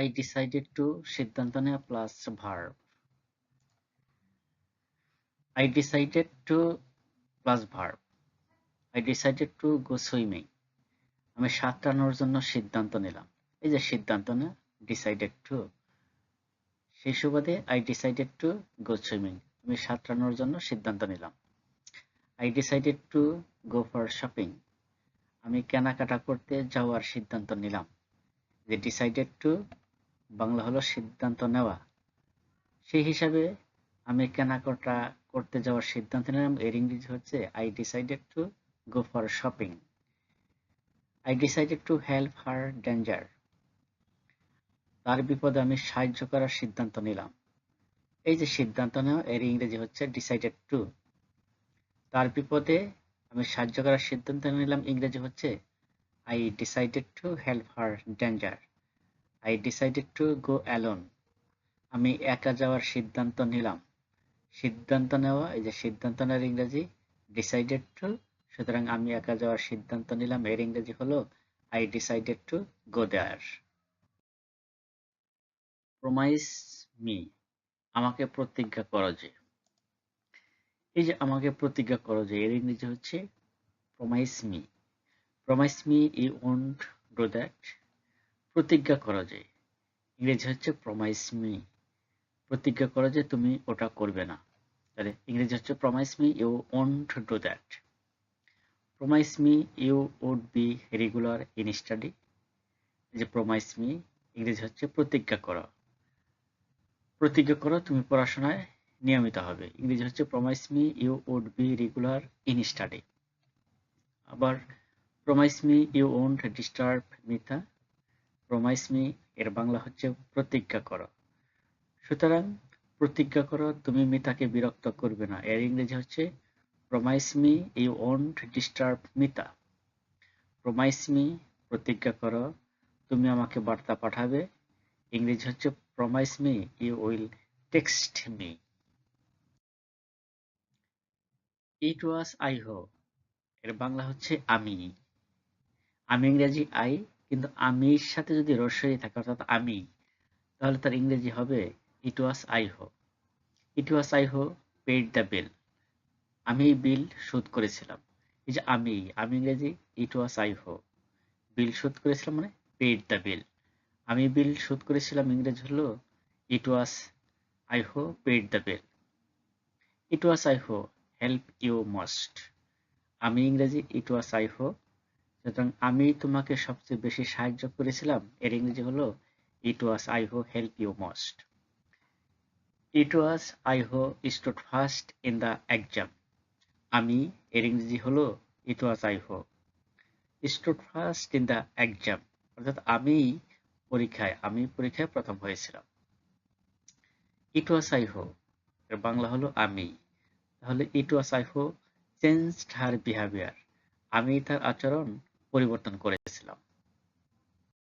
I decided to সিদ্ধান্ত নেওয়া plus verb. I decided to plus verb. I decided to go swimming. আমি সাঁতরানোর জন্য সিদ্ধান্ত নিলাম। এই যে সিদ্ধান্ত না, decided to, সেই সুবাদে I decided to go swimming. আমি সাঁতরানোর জন্য সিদ্ধান্ত নিলাম। I decided to go for shopping. আমি কেনাকাটা করতে যাওয়ার সিদ্ধান্ত নিলাম। যে decided to বাংলা হলো সিদ্ধান্ত নেওয়া, সেই হিসাবে আমি কেনাকাটা করতে যাওয়ার সিদ্ধান্ত নিলাম, এর ইংরেজি হচ্ছে I decided to go for shopping. I decided to help her danger. তার বিপদে আমি সাহায্য করার সিদ্ধান্ত নিলাম। এই যে সিদ্ধান্ত নেওয়া, এর ইংরেজি হচ্ছে decided to। তার বিপদে আমি সাহায্য করার সিদ্ধান্ত নিলাম, ইংরেজি হচ্ছে I decided to help her danger. I decided to go alone. আমি একা যাওয়ার সিদ্ধান্ত নিলাম। সিদ্ধান্ত নেওয়া, এই যে সিদ্ধান্ত নেওয়ার ইংরেজি decided to, সুতরাং আমি একা যাওয়ার সিদ্ধান্ত নিলাম, এর ইংরেজি হলো I decided to go there. Promise me, আমাকে প্রতিজ্ঞা করো যে। এই যে আমাকে প্রতিজ্ঞা করো যে, এর ইংরেজি হচ্ছে promise me. Promise me you won't do that. প্রতিজ্ঞা করো যে, ইংরেজি হচ্ছে promise me. প্রতিজ্ঞা করো যে তুমি ওটা করবে না, তাহলে ইংরেজি হচ্ছে promise me you won't do that. Promise me you would be regular in study. এই যে promise me ইংরেজি হচ্ছে প্রতিজ্ঞা করো। প্রতিজ্ঞা করো তুমি পড়াশোনায় নিয়মিত হবে, ইংরেজি হচ্ছে promise me you would be regular in study. আবার promise me you won't disturb Mita. promise me এর বাংলা হচ্ছে প্রতিজ্ঞা করো। সুতরাং প্রতিজ্ঞা করো তুমি মিতাকে বিরক্ত করবে না, এর ইংরেজি হচ্ছে promise me you won't disturb Mita. promise me প্রতিজ্ঞা করো তুমি আমাকে বার্তা পাঠাবে, ইংরেজি হচ্ছে promise me you will text me. It was I who, এর বাংলা হচ্ছে আমি। আমি ইংরেজি আই, কিন্তু আমির সাথে যদি রস্বই থাকে অর্থাৎ আমি, তাহলে তার ইংরেজি হবে it was I who. It was I who paid the bill. আমি বিল শোধ করেছিলাম। এই যে আমি ইংরেজি it was I who. বিল শোধ করেছিলাম মানে paid the bill. আমি বিল শোধ করেছিলাম, ইংরেজি হলো it was I who paid the bill. It was I who help you most. আমি ইংরেজি it was I who, সুতরাং আমি তোমাকে সবচেয়ে বেশি সাহায্য করেছিলাম, এর ইংরেজি হলো it was I who help you most. It was I who stood first in the exam. আমি এর ইংরেজি হলো it was I who stood first in the exam, অর্থাৎ আমি পরীক্ষায় প্রথম হয়েছিলাম। It was I who এর বাংলা হলো আমি, তাহলে it was I who changed her behavior. আমি তার আচরণ পরিবর্তন করেছিলাম।